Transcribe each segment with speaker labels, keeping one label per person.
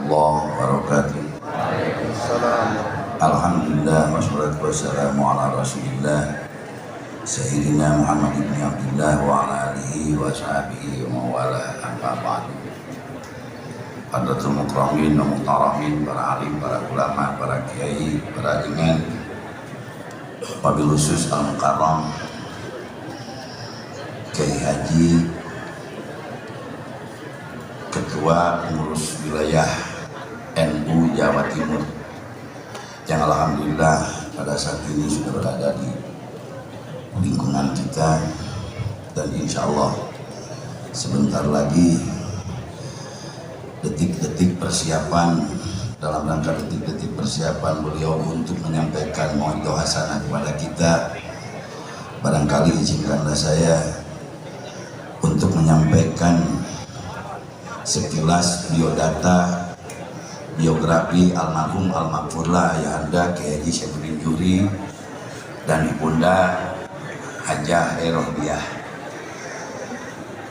Speaker 1: warahmatullahi wabarakatuh. Alhamdulillah wassalatu wassalamu ala rasulillah Sayyidina Muhammad ibn Abdullah wa ala alihi wa sahbihi wa mawala amma ba'du. Hadratul mukramin wa muhtaramin, para alim, para ulama, para kiai, para imam, wabil khusus al-mukarram Kiai Haji Ketua Pengurus Wilayah NU Jawa Timur yang alhamdulillah pada saat ini sudah berada di lingkungan kita, dan insya Allah sebentar lagi detik-detik persiapan, dalam rangka detik-detik persiapan beliau untuk menyampaikan mauidhah hasanah kepada kita. Barangkali izinkanlah saya untuk menyampaikan sekilas biodata biografi almarhum almarhumah Ayahanda Kiai Haji Syaifuddin Zuhri dan Ibunda Hajah Rohdiah.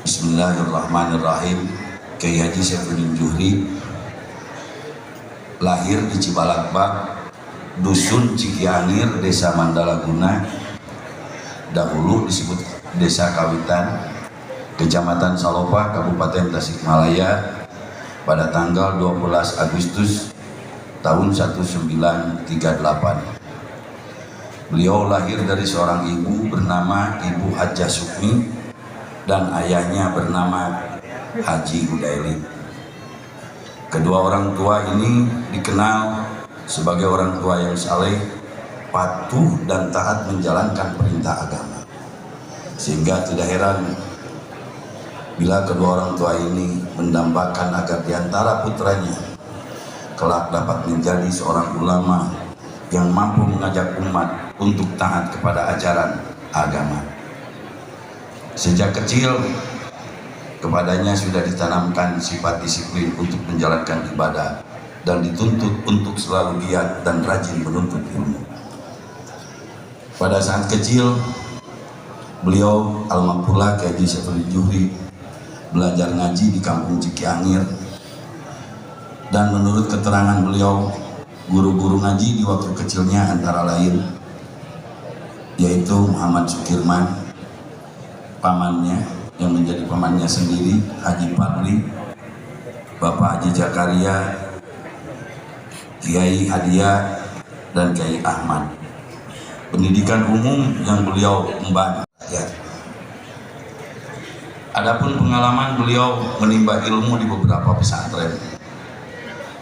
Speaker 1: Bismillahirrahmanirrahim. Kiai Haji Syaifuddin Zuhri lahir di Cibalakbak, Dusun Cikiangir, Desa Mandalaguna, dahulu disebut Desa Kawitan, Kecamatan Salopa, Kabupaten Tasikmalaya, pada tanggal 12 Agustus tahun 1938. Beliau lahir dari seorang ibu bernama Ibu Hajah Sukmi dan ayahnya bernama Haji Hudaili. Kedua orang tua ini dikenal sebagai orang tua yang saleh, patuh dan taat menjalankan perintah agama. Sehingga tidak heran bila kedua orang tua ini mendambakan agar diantara putranya kelak dapat menjadi seorang ulama yang mampu mengajak umat untuk taat kepada ajaran agama. Sejak kecil kepadanya sudah ditanamkan sifat disiplin untuk menjalankan ibadah dan dituntut untuk selalu giat dan rajin menuntut ilmu. Pada saat kecil beliau almarhumah Kiai Haji Syaifuddin Zuhri belajar ngaji di kampung Cikiangir, dan menurut keterangan beliau, guru-guru ngaji di waktu kecilnya antara lain yaitu Muhammad Sukirman, pamannya yang menjadi pamannya sendiri Haji Padli, Bapak Haji Jakaria, Kiai Hadiah, dan Kiai Ahmad. Pendidikan umum yang beliau emban. Adapun pengalaman beliau menimba ilmu di beberapa pesantren,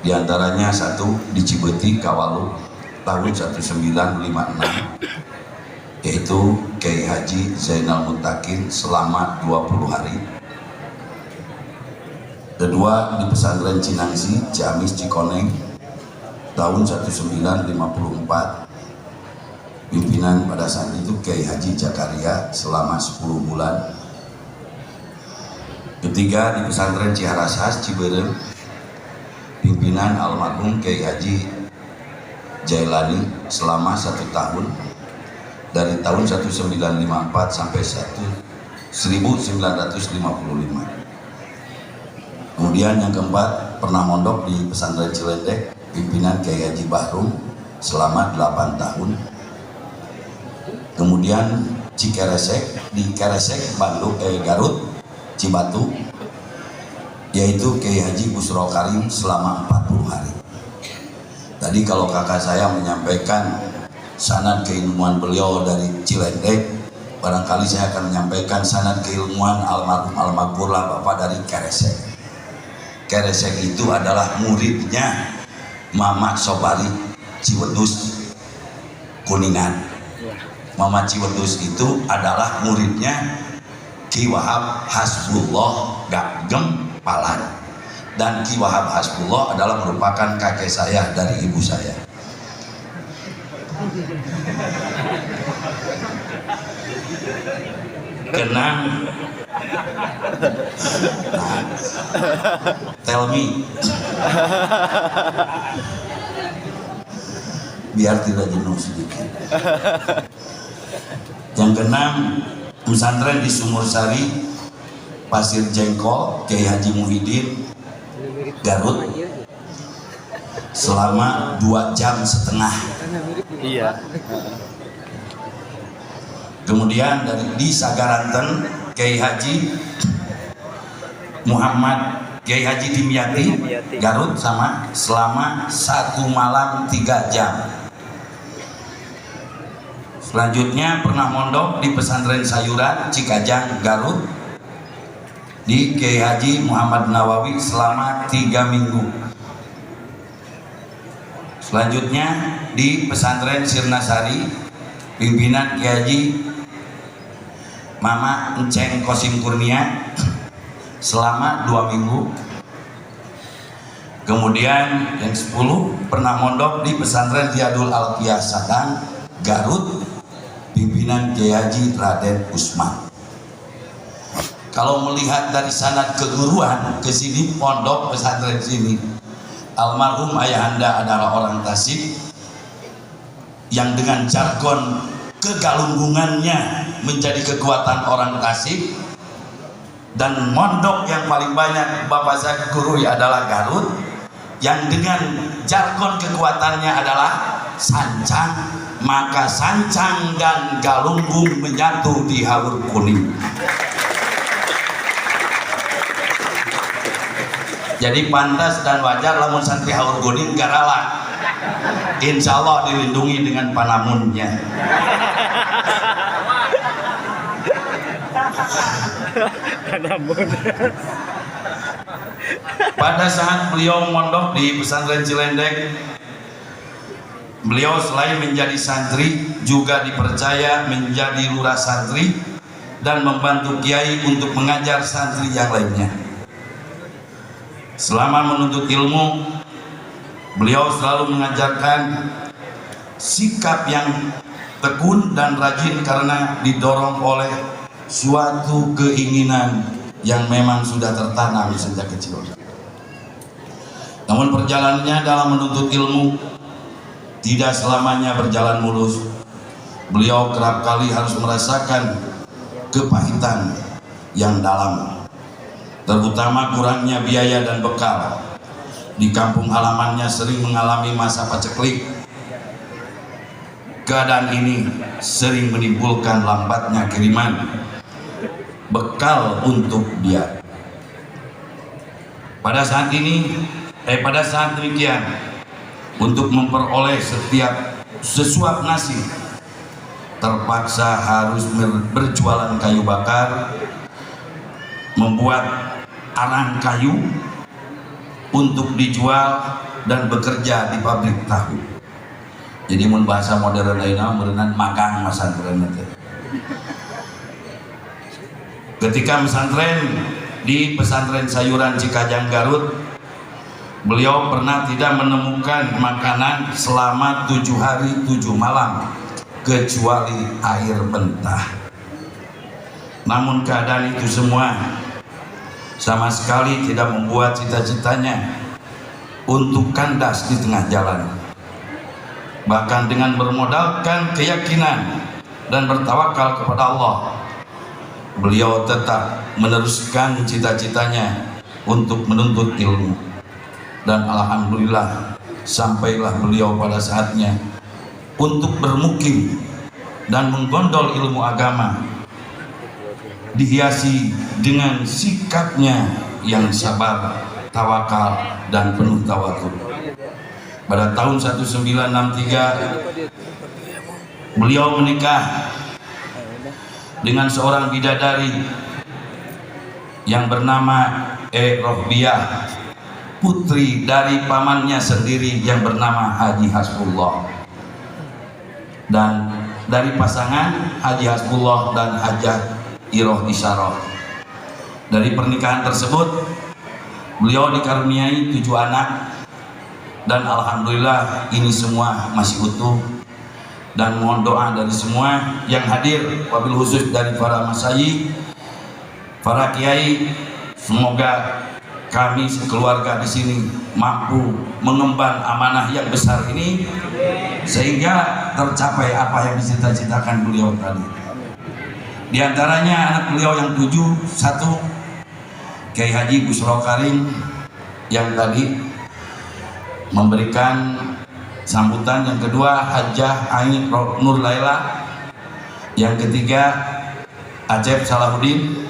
Speaker 1: di antaranya satu di Cibeti, Kawalu, tahun 1956, yaitu Kiai Haji Zainal Muntakin selama 20 hari. Kedua di pesantren Cinangsi, Ciamis, Cikoneng, tahun 1954. Pimpinan pada saat itu Kiai Haji Jakaria selama 10 bulan. Ketiga di pesantren Ciharasas, Ciberem, pimpinan almarhum Kiai Haji Jailani selama 1 tahun, dari tahun 1954 sampai 1955. Kemudian yang keempat pernah mondok di pesantren Cilendek, pimpinan Kiai Haji Bahrum selama 8 tahun. Kemudian Cikeresek, di Keresek, Bandung, Garut, Cibatu, yaitu Kiai Haji Busro Karim selama 40 hari. Tadi kalau kakak saya menyampaikan sanad keilmuan beliau dari Cilendek, barangkali saya akan menyampaikan sanad keilmuan almarhumah Bapak dari Keresek. Keresek itu adalah muridnya Mama Sobari Ciwedus Kuningan. Mama Ciwedus itu adalah muridnya Ki Wahab Hasbullah Gagem Palan, dan Ki Wahab Hasbullah adalah merupakan kakek saya dari ibu saya. Kenang, tell me, biar tidak jenuh sedikit. Yang keenam, pesantren di Sumur Sari, Pasir Jengkol, Kiai Haji Muhyiddin, Garut. selama 2,5 jam.
Speaker 2: Iya.
Speaker 1: Kemudian di Sagaranten Kiai Haji Muhammad Kiai Haji Dimyati Garut sama selama 1 malam 3 jam. Selanjutnya pernah mondok di pesantren Sayuran Cikajang Garut di Kiai Haji Muhammad Nawawi selama 3 minggu. Selanjutnya di pesantren Sirnasari pimpinan Kiai Haji Mama Enceng Kosim Kurnia selama 2 minggu. Kemudian yang 10 pernah mondok di pesantren Riyadul Alqiyah Sadang Garut pimpinan Kiai Haji Raden Usman. Kalau melihat dari sanad keguruan ke sini pondok pesantren sini, almarhum ayahanda adalah orang Tasik yang dengan jargon kegalunggungannya menjadi kekuatan orang Tasik, dan mondok yang paling banyak bapak saya guru adalah Garut yang dengan jargon kekuatannya adalah sancang, maka sancang dan galunggung menyatu di Haur Kuning. Jadi pantas dan wajar lamun santri Haur Kuning garala, insya Allah dilindungi dengan panamunnya. Pada saat beliau mondok di pesantren Cilendek, beliau selain menjadi santri juga dipercaya menjadi lurah santri dan membantu kiai untuk mengajar santri yang lainnya. Selama menuntut ilmu, beliau selalu mengajarkan sikap yang tekun dan rajin karena didorong oleh suatu keinginan yang memang sudah tertanam sejak kecil. Namun perjalanannya dalam menuntut ilmu tidak selamanya berjalan mulus. Beliau kerap kali harus merasakan kepahitan yang dalam, terutama kurangnya biaya dan bekal. Di kampung halamannya sering mengalami masa paceklik. Keadaan ini sering menimbulkan lambatnya kiriman bekal untuk dia. Pada saat demikian, untuk memperoleh setiap sesuap nasi, terpaksa harus berjualan kayu bakar, membuat arang kayu untuk dijual dan bekerja di pabrik tahu. Jadi mun bahasa modern lainnya merenang magang pesantren itu. Ketika pesantren di pesantren Sayuran Cikajang Garut, beliau pernah tidak menemukan makanan selama 7 hari 7 malam kecuali air mentah. Namun keadaan itu semua sama sekali tidak membuat cita-citanya untuk kandas di tengah jalan. Bahkan dengan bermodalkan keyakinan dan bertawakal kepada Allah, beliau tetap meneruskan cita-citanya untuk menuntut ilmu. Dan alhamdulillah sampailah beliau pada saatnya untuk bermukim dan menggondol ilmu agama, dihiasi dengan sikapnya yang sabar, tawakal, dan penuh tawakal. Pada tahun 1963 beliau menikah dengan seorang bidadari yang bernama Rohbiah, putri dari pamannya sendiri yang bernama Haji Hasbullah, dan dari pasangan Haji Hasbullah dan Hajah Iroh Isyarah. Dari pernikahan tersebut beliau dikaruniai 7 anak, dan alhamdulillah ini semua masih utuh. Dan mohon doa dari semua yang hadir, wabil khusus dari para masyayikh, para kiai, semoga kami sekeluarga di sini mampu mengemban amanah yang besar ini sehingga tercapai apa yang dicita-citakan beliau tadi. Di antaranya anak beliau yang 7, 1 Kiai Haji Busro Karim yang tadi memberikan sambutan. Yang kedua Hajah Ain Nur Laila, yang ketiga Acep Salahuddin,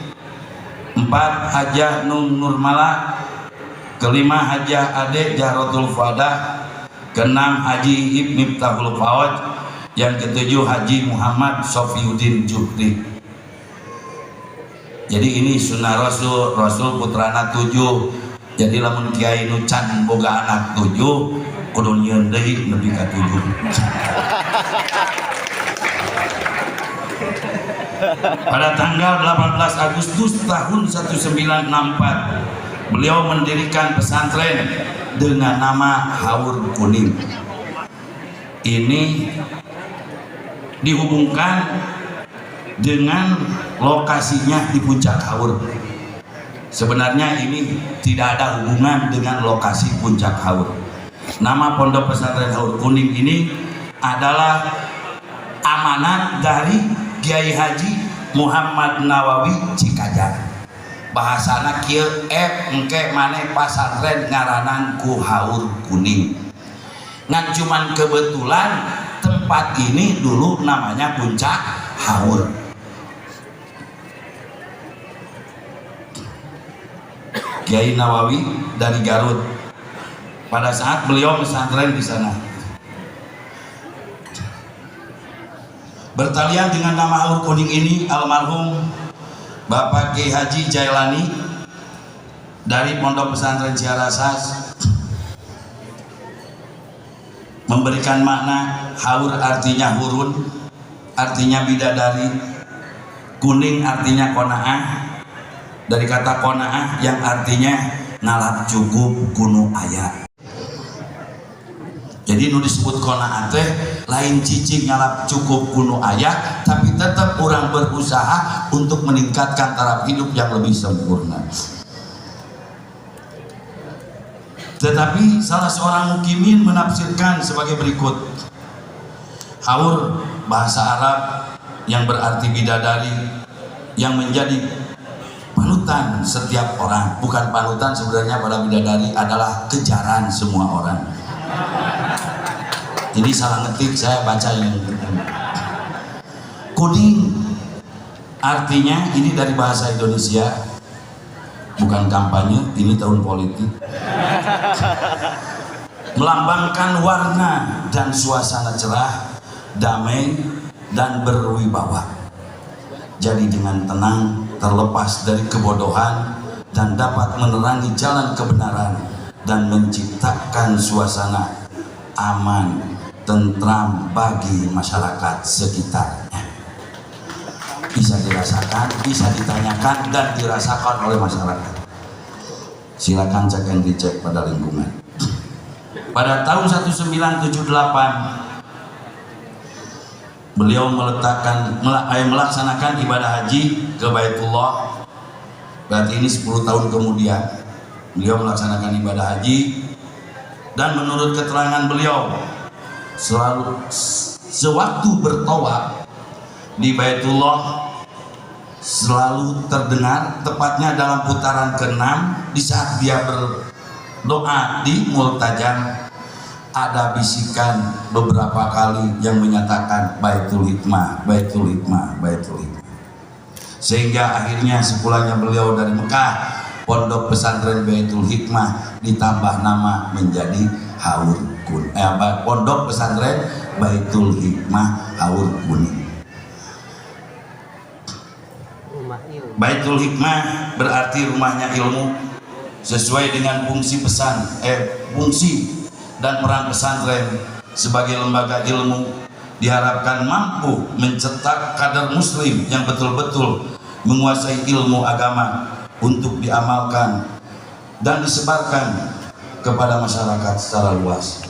Speaker 1: 4 Hajah Nur Mala, kelima Hajah Ade Jahrotul Fadah, keenam Haji Ibn Miftahul Fawaj, yang ketujuh Haji Muhammad Sofiuddin Jukri. Jadi ini sunnah Rasul, Rasul putrana 7. Jadi lamun kiai nu can boga anak 7 kudu nyieun deui nepi ka 7. Pada tanggal 18 Agustus tahun 1964 beliau mendirikan pesantren dengan nama Haur Kuning. Ini dihubungkan dengan lokasinya di Puncak Haur. Sebenarnya ini tidak ada hubungan dengan lokasi Puncak Haur. Nama Pondok Pesantren Haur Kuning ini adalah amanat dari Kiai Haji Muhammad Nawawi Cikajang. Bahasana kieu engke maneh pasantren ngaranan ku Haur Kuning. Ngan cuman kebetulan tempat ini dulu namanya Puncak Haur. Kiai Nawawi dari Garut. Pada saat beliau pesantren di sana, bertalian dengan nama Haur Kuning ini almarhum Bapak Kiai Haji Jailani dari Pondok Pesantren Ciarasas memberikan makna. Haur artinya hurun, artinya bidadari, kuning artinya konaah, dari kata konaah yang artinya ngalap cukup kuno aya. Jadi nu disebut konaah teh lain cicing ngalap cukup kuno aya, tapi tetap orang berusaha untuk meningkatkan taraf hidup yang lebih sempurna. Tetapi salah seorang mukimin menafsirkan sebagai berikut. Haur bahasa Arab yang berarti bidadari, yang menjadi panutan setiap orang. Bukan panutan sebenarnya pada bidadari, adalah kejaran semua orang. Jadi salah ngetik, saya baca yang kuning artinya, ini dari bahasa Indonesia, bukan kampanye, ini tahun politik. Melambangkan warna dan suasana cerah, damai dan berwibawa. Jadi dengan tenang, terlepas dari kebodohan, dan dapat menerangi jalan kebenaran dan menciptakan suasana aman, tentram bagi masyarakat sekitarnya. Bisa dirasakan, bisa ditanyakan dan dirasakan oleh masyarakat. Silakan cek and dicek pada lingkungan. Pada tahun 1978 beliau melaksanakan ibadah haji ke Baitullah. Berarti ini 10 tahun kemudian beliau melaksanakan ibadah haji, dan menurut keterangan beliau selalu sewaktu bertawaf di Baitullah selalu terdengar, tepatnya dalam putaran ke-6 di saat dia berdoa di multajam, ada bisikan beberapa kali yang menyatakan Baitul Hikmah, Baitul Hikmah, Baitul Hikmah. Sehingga akhirnya sepulangnya beliau dari Mekah, Pondok Pesantren Baitul Hikmah ditambah nama menjadi Haur Kuning. Pondok Pesantren Baitul Hikmah Haur Kuning. Baitul Hikmah berarti rumahnya ilmu, sesuai dengan fungsi fungsi dan peran pesantren sebagai lembaga ilmu. Diharapkan mampu mencetak kader muslim yang betul-betul menguasai ilmu agama untuk diamalkan dan disebarkan kepada masyarakat secara luas.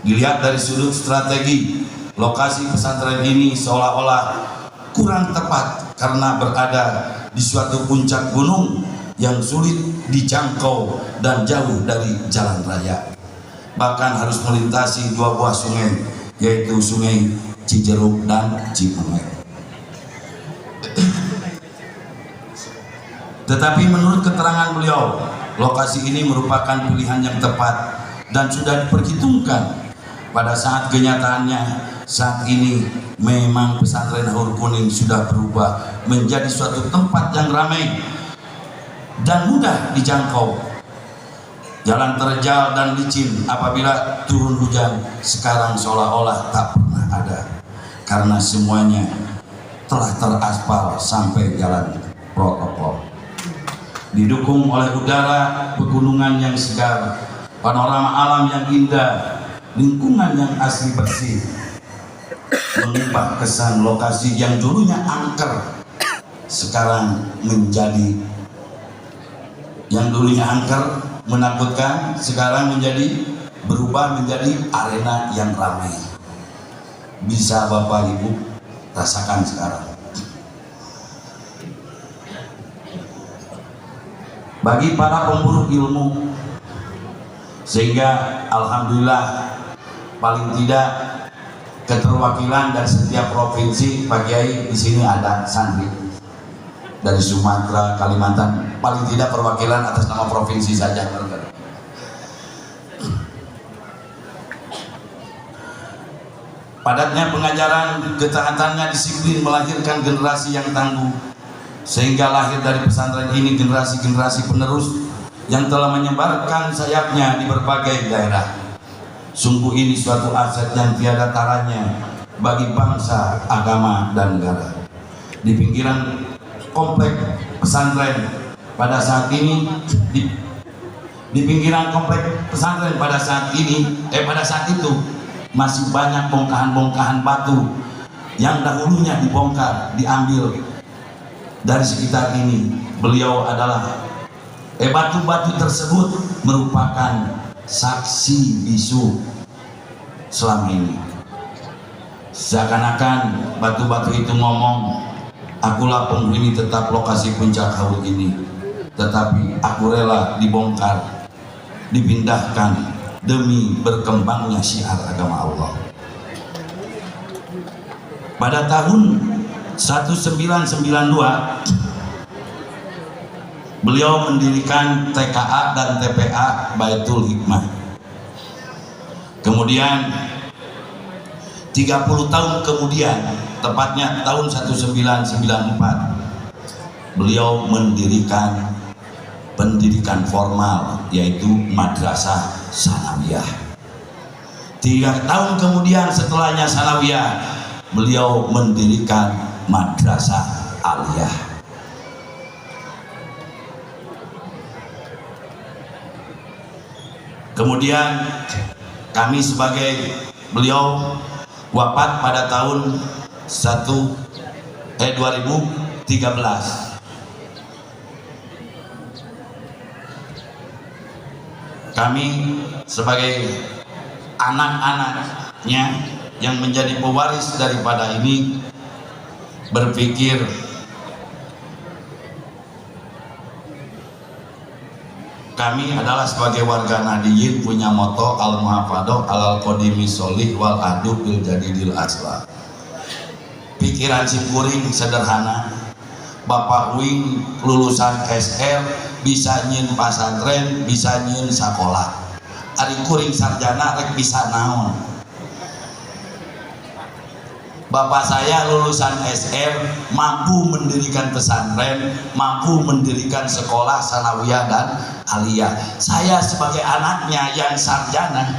Speaker 1: Dilihat dari sudut strategi, lokasi pesantren ini seolah-olah kurang tepat karena berada di suatu puncak gunung yang sulit dijangkau dan jauh dari jalan raya. Bahkan harus melintasi 2 buah sungai, yaitu Sungai Cijeruk dan Cipunge. Tetapi menurut keterangan beliau, lokasi ini merupakan pilihan yang tepat dan sudah diperhitungkan pada saat kenyataannya saat ini memang pesantren Hur Kuning sudah berubah menjadi suatu tempat yang ramai dan mudah dijangkau. Jalan terjal dan licin apabila turun hujan sekarang seolah-olah tak pernah ada karena semuanya telah teraspal sampai jalan protokol. Didukung oleh udara pegunungan yang segar, panorama alam yang indah, lingkungan yang asli bersih, mengubah kesan lokasi yang dulunya angker sekarang menjadi menakutkan, sekarang berubah menjadi arena yang ramai. Bisa Bapak Ibu rasakan sekarang. Bagi para pemburu ilmu, sehingga alhamdulillah paling tidak keterwakilan dari setiap provinsi, Pak Kiai di sini ada santri dari Sumatera, Kalimantan, paling tidak perwakilan atas nama provinsi saja. Padatnya pengajaran, ketaatannya, disiplin melahirkan generasi yang tangguh, sehingga lahir dari pesantren ini generasi-generasi penerus yang telah menyebarkan sayapnya di berbagai daerah. Sungguh ini suatu aset yang tiada taranya bagi bangsa, agama, dan negara. Di pinggiran komplek pesantren pada saat ini, di pinggiran komplek pesantren pada saat itu masih banyak bongkahan-bongkahan batu yang dahulunya dibongkar, diambil dari sekitar ini. Beliau adalah batu-batu tersebut merupakan saksi bisu selama ini. Seakan-akan batu-batu itu ngomong, akulah penghuni tetap lokasi puncak haul ini, tetapi aku rela dibongkar, dipindahkan demi berkembangnya syiar agama Allah. Pada tahun 1992 beliau mendirikan TKA dan TPA Baitul Hikmah. Kemudian 30 tahun kemudian, tepatnya tahun 1994, beliau mendirikan pendidikan formal, yaitu Madrasah Sanawiyah. 3 tahun kemudian setelahnya Sanawiyah, beliau mendirikan Madrasah Aliyah. Kemudian beliau wafat pada tahun 2013. Kami sebagai anak-anaknya yang menjadi pewaris daripada ini berpikir kami adalah sebagai warga Nahdiyin punya moto al-muhafadoh alal qadimi sholih wal adu bil jadidil asla. Pikiran si kuring sederhana, Bapak Wing lulusan SR bisa nyin pasantren, bisa nyin sekolah. Ari kuring sarjana rek bisa naon. Bapak saya lulusan SR, mampu mendirikan pesantren, mampu mendirikan sekolah sanawiyah dan aliyah. Saya sebagai anaknya yang sarjana,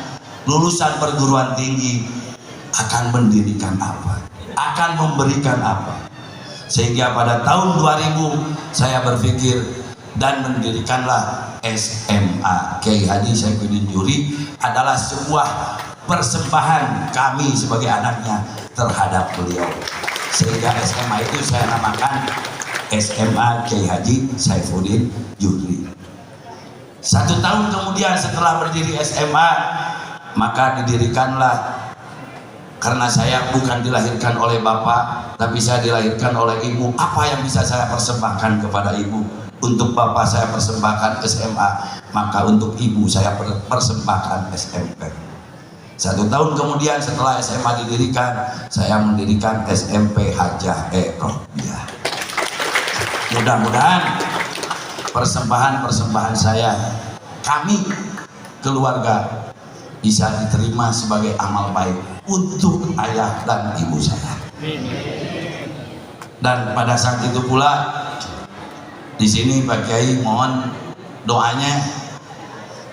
Speaker 1: lulusan perguruan tinggi, akan mendirikan apa? Akan memberikan apa? Sehingga pada tahun 2000 saya berpikir dan mendirikanlah SMA Kiai Haji Saifuddin Juri, adalah sebuah persembahan kami sebagai anaknya terhadap beliau. Sehingga SMA itu saya namakan SMA Kiai Haji Saifuddin Juri. 1 tahun kemudian setelah berdiri SMA, maka didirikanlah, karena saya bukan dilahirkan oleh bapak, tapi saya dilahirkan oleh ibu. Apa yang bisa saya persembahkan kepada ibu? Untuk bapak saya persembahkan SMA, maka untuk ibu saya persembahkan SMP. 1 tahun kemudian setelah SMA didirikan, saya mendirikan SMP Hajah Rohiyah. Mudah-mudahan persembahan saya, kami keluarga bisa diterima sebagai amal baik untuk ayah dan ibu saya. Dan pada saat itu pula di sini Pak Kiai mohon doanya,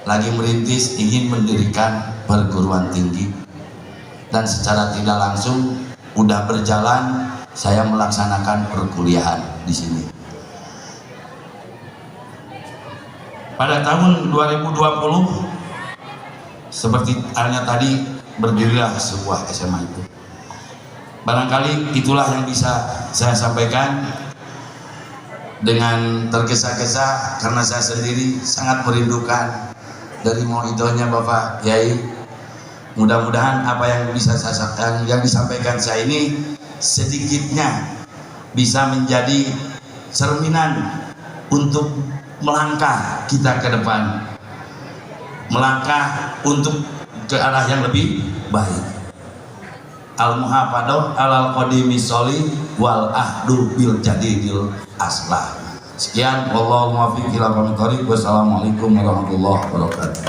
Speaker 1: lagi merintis ingin mendirikan perguruan tinggi, dan secara tidak langsung udah berjalan saya melaksanakan perkuliahan di sini. Pada tahun 2020 seperti halnya tadi berdirilah sebuah SMA itu. Barangkali itulah yang bisa saya sampaikan dengan tergesa-gesa karena saya sendiri sangat merindukan dari mauidahnya Bapak Yai. Mudah-mudahan apa yang bisa yang disampaikan saya ini sedikitnya bisa menjadi cerminan untuk melangkah kita ke depan, melangkah untuk ke arah yang lebih baik. Al-muhafadhah alal qadimi sholih wal ahdu bil jadidil aslah. Sekian, wallahu muwaffiq ila aqwamit thoriq. Wassalamualaikum warahmatullahi wabarakatuh.